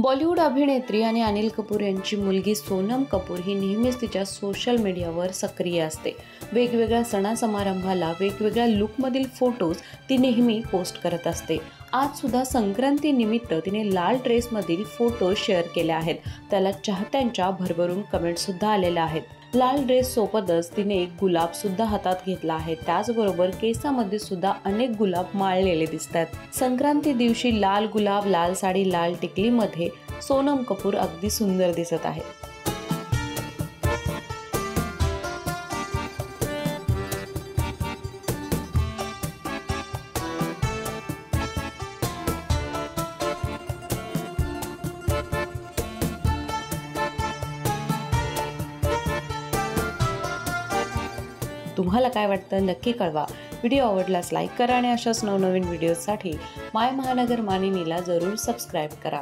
बॉलिवूड अभिनेत्री आणि अनिल कपूर यांची मुलगी सोनम कपूर ही नेहमीच तिच्या सोशल मीडियावर सक्रिय असते। वेगवेगळ्या सणासमारंभाला वेगवेगळ्या लुकमधील फोटोज ती नेहमी पोस्ट करत असते। आज सुद्धा संक्रांती निमित्त तिने लाल ड्रेसमधील फोटो शेअर केले आहेत। त्याला चाहत्यांच्या भरभरून कमेंट सुद्धा आलेल्या आहेत। लाल ड्रेस सोबतच तिने गुलाब सुद्धा हातात घेतला आहे। त्याचबरोबर केसामध्ये सुद्धा अनेक गुलाब माळलेले दिसतात। संक्रांती दिवशी लाल गुलाब, लाल साडी, लाल टिकलीमध्ये सोनम कपूर अगदी सुंदर दिसत आहे। तुम्हाला काय वाटतं नक्की कळवा। व्हिडिओ आवडल्यास लाईक करा आणि अशाच नवनवीन व्हिडिओसाठी माय महानगर मानिनीला जरूर सबस्क्राईब करा।